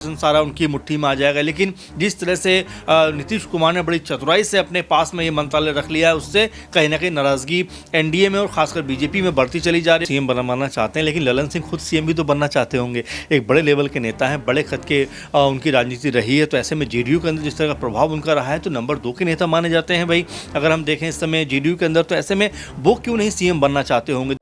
सारा उनकी मुट्ठी में आ जाएगा। लेकिन जिस तरह से नीतीश कुमार ने बड़ी चतुराई से अपने पास में ये मंत्रालय रख लिया है, उससे कहीं ना कहीं नाराजगी एनडीए में और खासकर बीजेपी में बढ़ती चली जा रही है। सीएम बनना चाहते हैं, लेकिन ललन सिंह खुद सीएम भी तो बनना चाहते होंगे। एक बड़े लेवल के नेता हैं, बड़े कद के उनकी राजनीति रही है, तो ऐसे में जेडीयू के अंदर जिस तरह का प्रभाव उनका रहा है तो नंबर 2 के नेता माने जाते हैं भाई। अगर हम देखें इस समय जेडीयू के अंदर, तो ऐसे में वो क्यों नहीं सीएम बनना चाहते होंगे।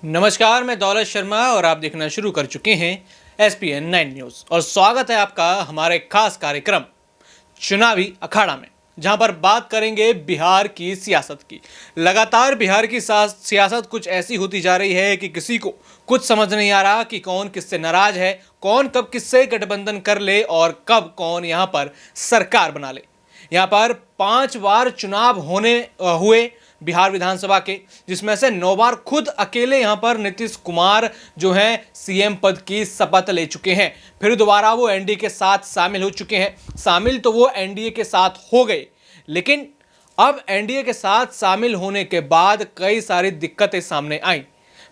नमस्कार, मैं दौलत शर्मा और आप देखना शुरू कर चुके हैं एसपीएन 9 न्यूज़ और स्वागत है आपका हमारे खास कार्यक्रम चुनावी अखाड़ा में, जहां पर बात करेंगे बिहार की सियासत की। लगातार बिहार की सियासत कुछ ऐसी होती जा रही है कि किसी को कुछ समझ नहीं आ रहा कि कौन किससे नाराज है, कौन कब किससे गठबंधन कर ले और कब कौन यहां पर सरकार बना ले। यहां पर 5 बार चुनाव हुए बिहार विधानसभा के, जिसमें से 9 बार खुद अकेले यहां पर नीतीश कुमार जो हैं सीएम पद की शपथ ले चुके हैं। फिर दोबारा वो एनडीए के साथ शामिल हो चुके हैं। शामिल तो वो एनडीए के साथ हो गए, लेकिन अब एनडीए के साथ शामिल होने के बाद कई सारी दिक्कतें सामने आई।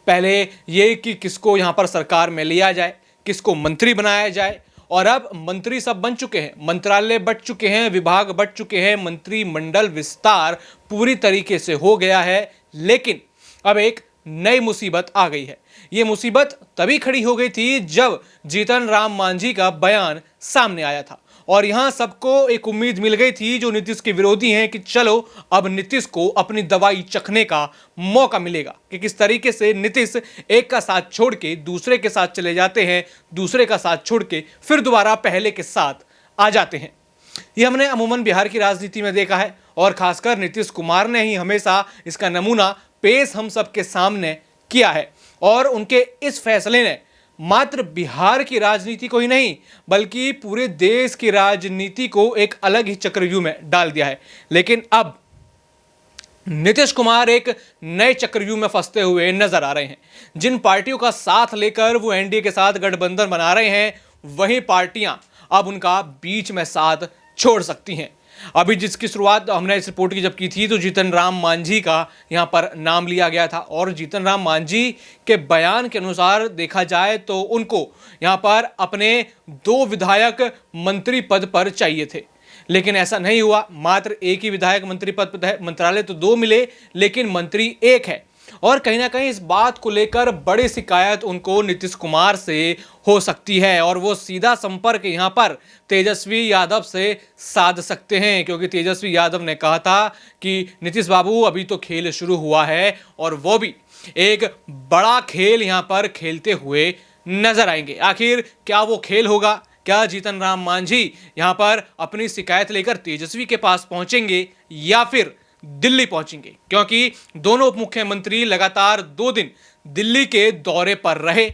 पहले ये कि किसको यहां पर सरकार में लिया जाए, किसको मंत्री बनाया जाए, और अब मंत्री सब बन चुके हैं, मंत्रालय बट चुके हैं, विभाग बट चुके हैं, मंत्रिमंडल विस्तार पूरी तरीके से हो गया है। लेकिन अब एक नई मुसीबत आ गई है। ये मुसीबत तभी खड़ी हो गई थी जब जीतन राम मांझी का बयान सामने आया था, और यहां सबको एक उम्मीद मिल गई थी जो नीतीश के विरोधी हैं कि चलो अब नीतीश को अपनी दवाई चखने का मौका मिलेगा कि किस तरीके से नीतीश एक का साथ छोड़ के दूसरे के साथ चले जाते हैं, दूसरे का साथ छोड़ के फिर दोबारा पहले के साथ आ जाते हैं। ये हमने अमूमन बिहार की राजनीति में देखा है, और खासकर नीतीश कुमार ने ही हमेशा इसका नमूना पेश हम सबके सामने किया है। और उनके इस फैसले ने मात्र बिहार की राजनीति को ही नहीं बल्कि पूरे देश की राजनीति को एक अलग ही चक्रव्यूह में डाल दिया है। लेकिन अब नीतीश कुमार एक नए चक्रव्यूह में फंसते हुए नजर आ रहे हैं। जिन पार्टियों का साथ लेकर वो एनडीए के साथ गठबंधन बना रहे हैं, वही पार्टियां अब उनका बीच में साथ छोड़ सकती हैं। अभी जिसकी शुरुआत हमने इस रिपोर्ट की जब की थी तो जीतन राम मांझी का यहां पर नाम लिया गया था, और जीतन राम मांझी के बयान के अनुसार देखा जाए तो उनको यहां पर अपने 2 विधायक मंत्री पद पर चाहिए थे। लेकिन ऐसा नहीं हुआ, मात्र एक ही विधायक मंत्री पद पर है। मंत्रालय तो 2 मिले लेकिन मंत्री 1 है, और कहीं ना कहीं इस बात को लेकर बड़ी शिकायत उनको नीतीश कुमार से हो सकती है, और वो सीधा संपर्क यहां पर तेजस्वी यादव से साध सकते हैं, क्योंकि तेजस्वी यादव ने कहा था कि नीतीश बाबू अभी तो खेल शुरू हुआ है, और वो भी एक बड़ा खेल यहां पर खेलते हुए नजर आएंगे। आखिर क्या वो खेल होगा? क्या जीतन राम मांझी यहां पर अपनी शिकायत लेकर तेजस्वी के पास पहुंचेंगे या फिर दिल्ली पहुंचेंगे? क्योंकि दोनों उप मुख्यमंत्री लगातार 2 दिन दिल्ली के दौरे पर रहे,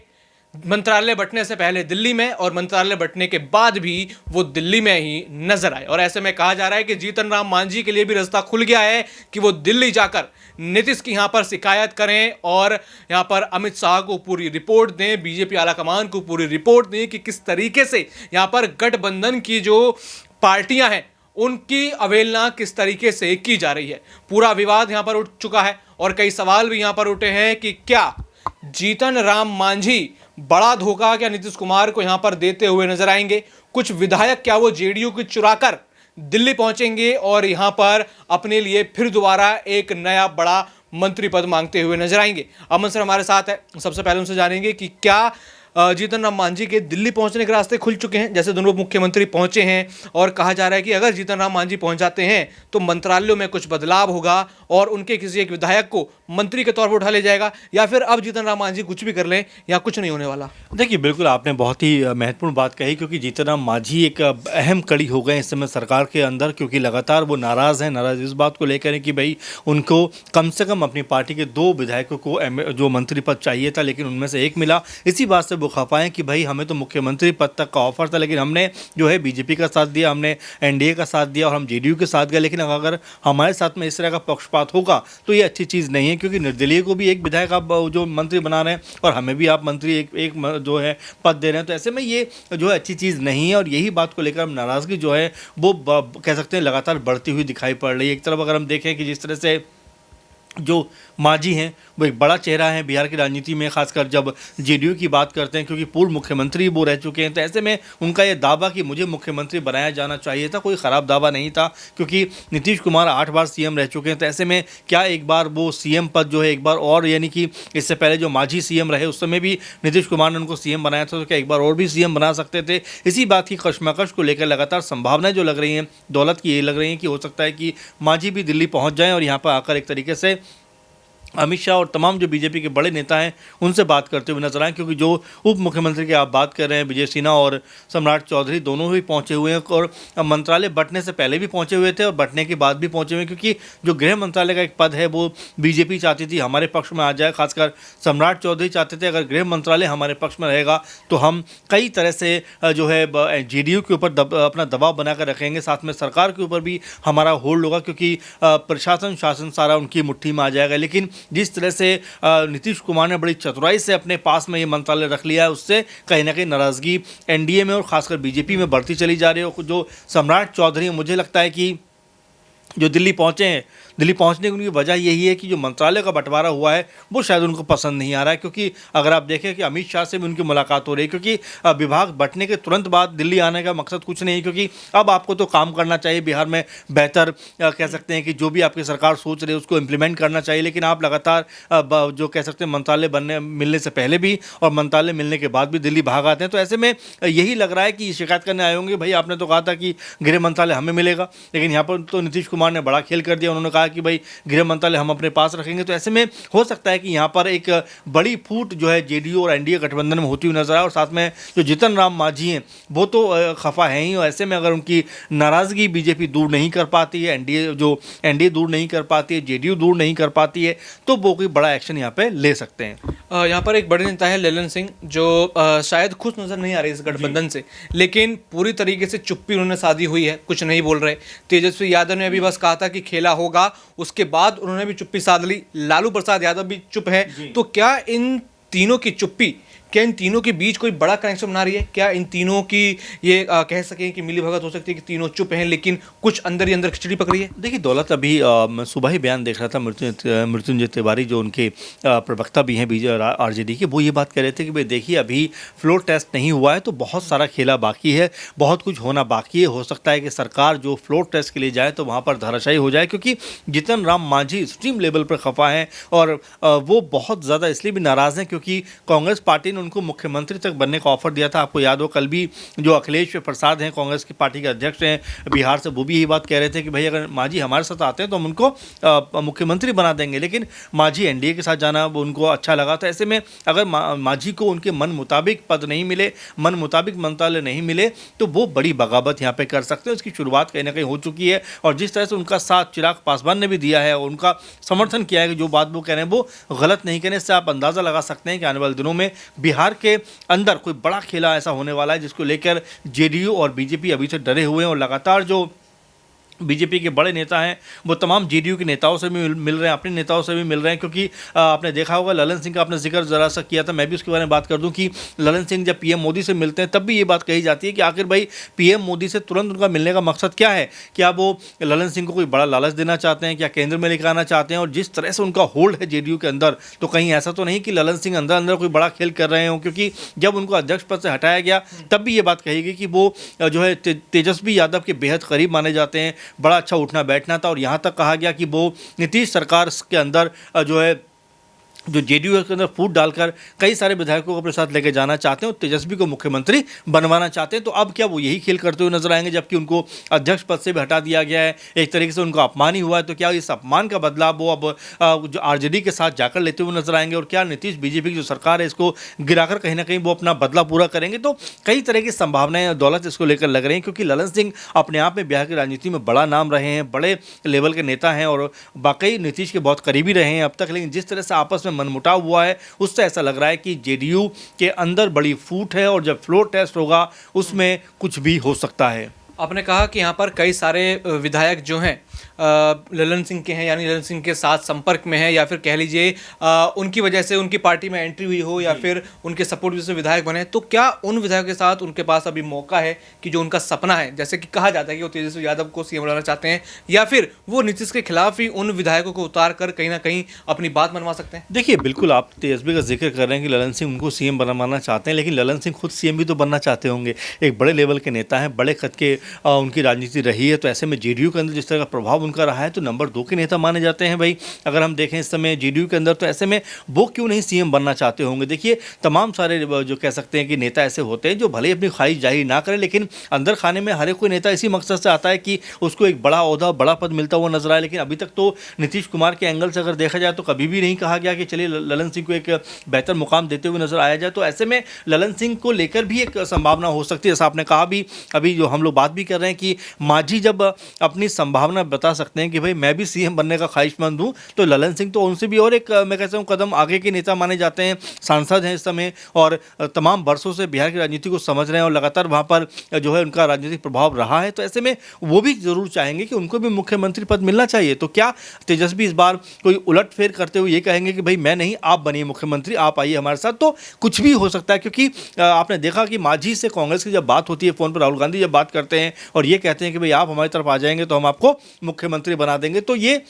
मंत्रालय बंटने से पहले दिल्ली में और मंत्रालय बंटने के बाद भी वो दिल्ली में ही नजर आए। और ऐसे में कहा जा रहा है कि जीतन राम मांझी के लिए भी रास्ता खुल गया है कि वो दिल्ली जाकर नीतीश की यहां पर शिकायत करें और यहां पर अमित शाह को पूरी रिपोर्ट दें, बीजेपी आलाकमान को पूरी रिपोर्ट दें कि किस तरीके से यहां पर गठबंधन की जो पार्टियां हैं उनकी अवहेलना किस तरीके से की जा रही है। पूरा विवाद यहां पर उठ चुका है, और कई सवाल भी यहां पर उठे हैं कि क्या जीतन राम मांझी बड़ा धोखा क्या नीतीश कुमार को यहां पर देते हुए नजर आएंगे? कुछ विधायक क्या वो जेडीयू को चुराकर दिल्ली पहुंचेंगे और यहां पर अपने लिए फिर दोबारा एक नया बड़ा मंत्री पद मांगते हुए नजर आएंगे? अमन सर हमारे साथ है, सबसे पहले उनसे जानेंगे कि क्या जीतन राम मांझी के दिल्ली पहुंचने के रास्ते खुल चुके हैं, जैसे दोनों मुख्यमंत्री पहुंचे हैं, और कहा जा रहा है कि अगर जीतन राम मांझी पहुंच जाते हैं तो मंत्रालयों में कुछ बदलाव होगा और उनके किसी एक विधायक को मंत्री के तौर पर उठा ले जाएगा, या फिर अब जीतन राम मांझी कुछ भी कर लें या कुछ नहीं होने वाला? देखिए, बिल्कुल आपने बहुत ही महत्वपूर्ण बात कही, क्योंकि जीतन राम मांझी एक अहम कड़ी हो गए इस समय सरकार के अंदर, क्योंकि लगातार वो नाराज़ हैं। नाराज़ इस बात को लेकर है कि भाई उनको कम से कम अपनी पार्टी के 2 विधायकों को जो मंत्री पद चाहिए था, लेकिन उनमें से 1 मिला। इसी बात से वो खपाएं कि भाई हमें तो मुख्यमंत्री पद तक का ऑफर था, लेकिन हमने जो है बीजेपी का साथ दिया, हमने एनडीए का साथ दिया और हम जेडीयू के साथ गए। लेकिन अगर हमारे साथ में इस तरह का पक्षपात होगा तो ये अच्छी चीज़ नहीं है, हैं, क्योंकि निर्दलीय को भी एक विधायक आप जो मंत्री बना रहे हैं और हमें भी आप मंत्री एक जो है पद दे रहे हैं, तो ऐसे में ये जो है अच्छी चीज़ नहीं है। और यही बात को लेकर नाराज़गी जो है वो कह सकते हैं लगातार बढ़ती हुई दिखाई पड़ रही है। एक तरफ अगर हम देखें कि जिस तरह से जो मांझी हैं वो एक बड़ा चेहरा है बिहार की राजनीति में, खासकर जब जेडीयू की बात करते हैं, क्योंकि पूर्व मुख्यमंत्री वो रह चुके हैं। तो ऐसे में उनका ये दावा कि मुझे मुख्यमंत्री बनाया जाना चाहिए था, कोई ख़राब दावा नहीं था, क्योंकि नीतीश कुमार 8 बार सीएम रह चुके हैं। तो ऐसे में क्या एक बार वो सीएम पद जो है एक बार और, यानी कि इससे पहले जो मांझी सीएम रहे उस समय भी नीतीश कुमार ने उनको सीएम बनाया था, तो क्या एक बार और भी सीएम बना सकते थे? इसी बात की कशमकश को लेकर लगातार संभावनाएं जो लग रही हैं दौलत की, ये लग रही हैं कि हो सकता है कि मांझी भी दिल्ली पहुंच जाएं और यहाँ पर आकर एक तरीके से अमित शाह और तमाम जो बीजेपी के बड़े नेता हैं उनसे बात करते हुए नजर आए। क्योंकि जो उप मुख्यमंत्री की आप बात कर रहे हैं विजय सिन्हा और सम्राट चौधरी दोनों ही पहुंचे हुए हैं, और मंत्रालय बंटने से पहले भी पहुंचे हुए थे और बंटने के बाद भी पहुंचे हुए हैं, क्योंकि जो गृह मंत्रालय का एक पद है वो बीजेपी चाहती थी हमारे पक्ष में आ जाए। खासकर सम्राट चौधरी चाहते थे अगर गृह मंत्रालय हमारे पक्ष में रहेगा तो हम कई तरह से जो है जेडीयू के ऊपर अपना दबाव बनाकर रखेंगे, साथ में सरकार के ऊपर भी हमारा होल्ड होगा, क्योंकि प्रशासन शासन सारा उनकी मुट्ठी में आ जाएगा। लेकिन जिस तरह से नीतीश कुमार ने बड़ी चतुराई से अपने पास में ये मंत्रालय रख लिया है, उससे कहीं ना कहीं नाराज़गी एनडीए में और खासकर बीजेपी में बढ़ती चली जा रही है। और जो सम्राट चौधरी, मुझे लगता है कि जो दिल्ली पहुंचे हैं, दिल्ली पहुंचने की उनकी वजह यही है कि जो मंत्रालय का बंटवारा हुआ है वो शायद उनको पसंद नहीं आ रहा है। क्योंकि अगर आप देखें कि अमित शाह से भी उनकी मुलाकात हो रही है, क्योंकि विभाग बंटने के तुरंत बाद दिल्ली आने का मकसद कुछ नहीं है, क्योंकि अब आपको तो काम करना चाहिए बिहार में बेहतर, कह सकते हैं कि जो भी आपकी सरकार सोच रही है उसको इम्प्लीमेंट करना चाहिए। लेकिन आप लगातार जो कह सकते हैं मंत्रालय मिलने से पहले भी और मंत्रालय मिलने के बाद भी दिल्ली भाग आते हैं। तो ऐसे में यही लग रहा है कि शिकायत करने आए होंगे, भाई आपने तो कहा था कि गृह मंत्रालय हमें मिलेगा, लेकिन यहाँ पर तो नीतीश कुमार ने बड़ा खेल कर दिया। उन्होंने कहा कि भाई गृह मंत्रालय हम अपने पास रखेंगे। तो ऐसे में हो सकता है कि यहाँ पर एक बड़ी फूट जो है जेडीयू और एनडीए गठबंधन में होती हुई नजर आए। और साथ में जो जीतन राम मांझी हैं वो तो खफा है ही, और ऐसे में अगर उनकी नाराजगी बीजेपी दूर नहीं कर पाती है, एनडीए दूर नहीं कर पाती है, जेडीयू दूर नहीं कर पाती है, तो वो कोई बड़ा एक्शन यहाँ पे ले सकते हैं। यहाँ पर एक बड़े नेता है ललन सिंह, जो शायद खुश नजर नहीं आ रहे इस गठबंधन से, लेकिन पूरी तरीके से चुप्पी उन्होंने साधी हुई है, कुछ नहीं बोल रहे। तेजस्वी यादव ने अभी बस कहा था कि खेला होगा, उसके बाद उन्होंने भी चुप्पी साध ली। लालू प्रसाद यादव भी चुप है। तो क्या इन तीनों की चुप्पी, क्या इन तीनों के बीच कोई बड़ा कनेक्शन बना रही है? क्या इन तीनों की ये कह सकें कि मिली भगत हो सकती है कि तीनों चुप हैं लेकिन कुछ अंदर ही अंदर खिचड़ी पकड़ी है? देखिए दौलत, अभी मैं सुबह ही बयान देख रहा था मृत्युंजय तिवारी जो उनके प्रवक्ता भी हैं आरजेडी के, वो ये बात कह रहे थे कि भाई देखिए अभी फ्लोर टेस्ट नहीं हुआ है तो बहुत सारा खेला बाकी है, बहुत कुछ होना बाकी है। हो सकता है कि सरकार जो फ्लोर टेस्ट के लिए जाए तो वहाँ पर धराशायी हो जाए, क्योंकि जीतन राम मांझी एक्सट्रीम लेवल पर खफा हैं और वो बहुत ज़्यादा इसलिए भी नाराज़ हैं क्योंकि कांग्रेस पार्टी उनको मुख्यमंत्री तक बनने का ऑफर दिया था। आपको याद हो कल भी जो अखिलेश प्रसाद हैं कांग्रेस की पार्टी के अध्यक्ष हैं बिहार से, वो भी यही बात कह रहे थे कि भाई अगर मांझी हमारे साथ आते हैं तो हम उनको मुख्यमंत्री बना देंगे। लेकिन मांझी एनडीए के साथ जाना वो उनको अच्छा लगा। तो ऐसे में अगर मांझी को उनके मन मुताबिक पद नहीं मिले, मन मुताबिक मंत्रालय नहीं मिले, तो वो बड़ी बगावत यहाँ पे कर सकते हैं। उसकी शुरुआत कहीं ना कहीं हो चुकी है और जिस तरह से उनका साथ चिराग पासवान ने भी दिया है और उनका समर्थन किया है कि जो बात वो कह रहे हैं वो गलत नहीं कहने से आप अंदाज़ा लगा सकते हैं कि आने वाले दिनों में बिहार के अंदर कोई बड़ा खेला ऐसा होने वाला है जिसको लेकर जेडीयू और बीजेपी अभी से डरे हुए हैं। और लगातार जो बीजेपी के बड़े नेता हैं वो तमाम जेडीयू के नेताओं से भी मिल रहे हैं, अपने नेताओं से भी मिल रहे हैं, क्योंकि आपने देखा होगा ललन सिंह का आपने जिक्र ज़रा सा किया था, मैं भी उसके बारे में बात कर दूं कि ललन सिंह जब पीएम मोदी से मिलते हैं तब भी ये बात कही जाती है कि आखिर भाई पीएम मोदी से तुरंत उनका मिलने का मकसद क्या है? क्या वो ललन सिंह को कोई बड़ा लालच देना चाहते हैं, क्या केंद्र में लेकर आना चाहते हैं? और जिस तरह से उनका होल्ड है जेडीयू के अंदर, तो कहीं ऐसा तो नहीं कि ललन सिंह अंदर अंदर कोई बड़ा खेल कर रहे हों? क्योंकि जब उनको अध्यक्ष पद से हटाया गया तब भी ये बात कही गई कि वो जो है तेजस्वी यादव के बेहद करीब माने जाते हैं, बड़ा अच्छा उठना बैठना था। और यहाँ तक कहा गया कि वो नीतीश सरकार के अंदर जो है जो जेडीयू के अंदर फूट डालकर कई सारे विधायकों को अपने साथ लेकर जाना चाहते हैं और तेजस्वी को मुख्यमंत्री बनवाना चाहते हैं। तो अब क्या वो यही खेल करते हुए नजर आएंगे जबकि उनको अध्यक्ष पद से भी हटा दिया गया है, एक तरीके से उनको अपमान ही हुआ है? तो क्या इस अपमान का बदला वो अब जो आरजेडी के साथ जाकर लेते हुए नजर आएंगे? और क्या नीतीश बीजेपी की जो सरकार है इसको गिराकर कहीं ना कहीं वो अपना बदला पूरा करेंगे? तो कई तरह की संभावनाएं दौलत इसको लेकर लग रही हैं, क्योंकि ललन सिंह अपने आप में बिहार की राजनीति में बड़ा नाम रहे हैं, बड़े लेवल के नेता हैं और वाकई नीतीश के बहुत करीबी रहे हैं अब तक। लेकिन जिस तरह से आपस में मनमुटाव हुआ है उससे ऐसा लग रहा है कि जेडीयू के अंदर बड़ी फूट है और जब फ्लोर टेस्ट होगा उसमें कुछ भी हो सकता है। आपने कहा कि यहाँ पर कई सारे विधायक जो हैं ललन सिंह के हैं, यानी ललन सिंह के साथ संपर्क में है, या फिर कह लीजिए उनकी वजह से उनकी पार्टी में एंट्री हुई हो, या फिर उनके सपोर्ट से विधायक बने, तो क्या उन विधायकों के साथ उनके पास अभी मौका है कि जो उनका सपना है, जैसे कि कहा जाता है कि वो तेजस्वी यादव को सीएम बनाना चाहते हैं, या फिर वो नीतीश के खिलाफ ही उन विधायकों को उतार कर कहीं ना कहीं अपनी बात मनवा सकते हैं? देखिए, बिल्कुल आप तेजस्वी का जिक्र कर रहे हैं कि ललन सिंह उनको सीएम बनवाना चाहते हैं, लेकिन ललन सिंह खुद सीएम भी तो बनना चाहते होंगे। एक बड़े लेवल के नेता हैं, बड़े कद के उनकी राजनीति रही है, तो ऐसे में जेडीयू के अंदर जिस तरह का प्रभाव उनका रहा है, तो नंबर 2 के नेता माने जाते हैं भाई। अगर हम देखें इस समय जेडीयू के अंदर, तो ऐसे में वो क्यों नहीं सीएम बनना चाहते होंगे? देखिए, तमाम सारे जो कह सकते हैं कि नेता ऐसे होते हैं जो भले ही अपनी ख्वाहिश जाहिर ना करें, लेकिन अंदर खाने में हर एक कोई नेता इसी मकसद से आता है कि उसको एक बड़ा ओहदा, बड़ा पद मिलता हुआ नजर आए। लेकिन अभी तक तो नीतीश कुमार के एंगल से अगर देखा जाए तो कभी भी नहीं कहा गया कि चलिए ललन सिंह को एक बेहतर मुकाम देते हुए नजर आया जाए। तो ऐसे में ललन सिंह को लेकर भी एक संभावना हो सकती है। जैसा आपने कहा भी, अभी जो हम लोग बात भी कर रहे हैं कि मांझी जब अपनी संभावना बता सकते हैं कि भाई मैं भी सीएम बनने का ख्वाहिशमंद हूं, तो ललन सिंह तो उनसे भी और एक मैं कहता हूं कदम आगे के नेता माने जाते हैं। सांसद हैं इस समय और तमाम वर्षों से बिहार की राजनीति को समझ रहे हैं और लगातार वहां पर जो है उनका राजनीतिक प्रभाव रहा है। तो ऐसे में वो भी जरूर चाहेंगे कि उनको भी मुख्यमंत्री पद मिलना चाहिए। तो क्या तेजस्वी इस बार कोई उलटफेर करते हुए ये कहेंगे कि भाई मैं नहीं, आप बनिए मुख्यमंत्री, आप आइए हमारे साथ? तो कुछ भी हो सकता है, क्योंकि आपने देखा कि मांझी से कांग्रेस की जब बात होती है फोन पर, राहुल गांधी जब बात करते हैं और ये कहते हैं कि भाई आप हमारी तरफ आ जाएंगे तो हम आपको मुख्यमंत्री बना देंगे, तो ये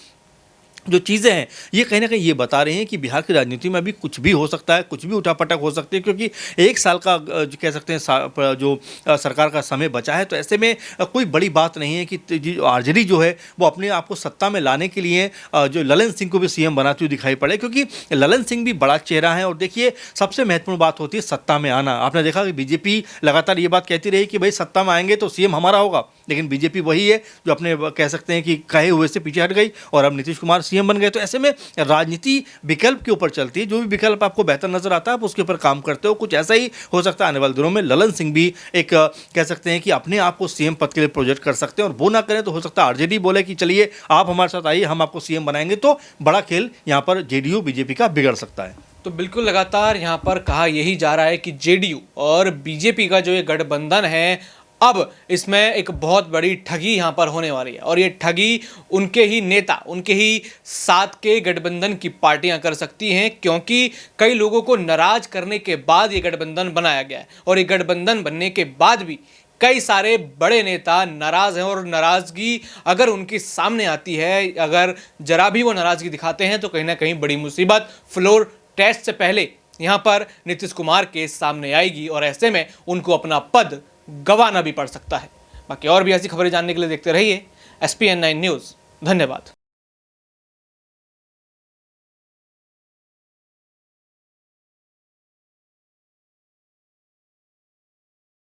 जो चीज़ें हैं ये कहीं ना कहीं ये बता रही हैं कि बिहार की राजनीति में अभी कुछ भी हो सकता है, कुछ भी उठापटक हो सकती है, क्योंकि एक साल का जो कह सकते हैं जो सरकार का समय बचा है। तो ऐसे में कोई बड़ी बात नहीं है कि आरजेडी जो है वो अपने आप को सत्ता में लाने के लिए जो ललन सिंह को भी सीएम बनाते हुए दिखाई पड़े, क्योंकि ललन सिंह भी बड़ा चेहरा है। और देखिए, सबसे महत्वपूर्ण बात होती है सत्ता में आना। आपने देखा कि बीजेपी लगातार ये बात कहती रही कि भाई सत्ता में आएंगे तो सीएम हमारा होगा, लेकिन बीजेपी वही है जो अपने कह सकते हैं कि कहे हुए से पीछे हट गई और अब नीतीश कुमार सीएम बन गए। तो ऐसे में राजनीति विकल्प के ऊपर चलती है, जो भी विकल्प आपको बेहतर नजर आता है आप उसके ऊपर काम करते हो। कुछ ऐसा ही हो सकता है आने वाले दिनों में ललन सिंह भी एक कह सकते हैं कि अपने आप को सीएम पद के लिए प्रोजेक्ट कर सकते हैं, और वो ना करें तो हो सकता है आरजेडी बोले कि चलिए आप हमारे साथ आइए, हम आपको सीएम बनाएंगे। तो बड़ा खेल यहाँ पर जेडीयू बीजेपी का बिगड़ सकता है। तो बिल्कुल लगातार यहाँ पर कहा यही जा रहा है कि जेडीयू और बीजेपी का जो ये गठबंधन है, अब इसमें एक बहुत बड़ी ठगी यहाँ पर होने वाली है, और ये ठगी उनके ही नेता, उनके ही साथ के गठबंधन की पार्टियां कर सकती हैं, क्योंकि कई लोगों को नाराज करने के बाद ये गठबंधन बनाया गया है, और ये गठबंधन बनने के बाद भी कई सारे बड़े नेता नाराज हैं, और नाराजगी अगर उनके सामने आती है, अगर जरा भी वो नाराजगी दिखाते हैं, तो कहीं ना कहीं बड़ी मुसीबत फ्लोर टेस्ट से पहले यहाँ पर नीतीश कुमार के सामने आएगी, और ऐसे में उनको अपना पद गंवाना भी पड़ सकता है। बाकी और भी ऐसी खबरें जानने के लिए देखते रहिए SPN9 न्यूज़। धन्यवाद।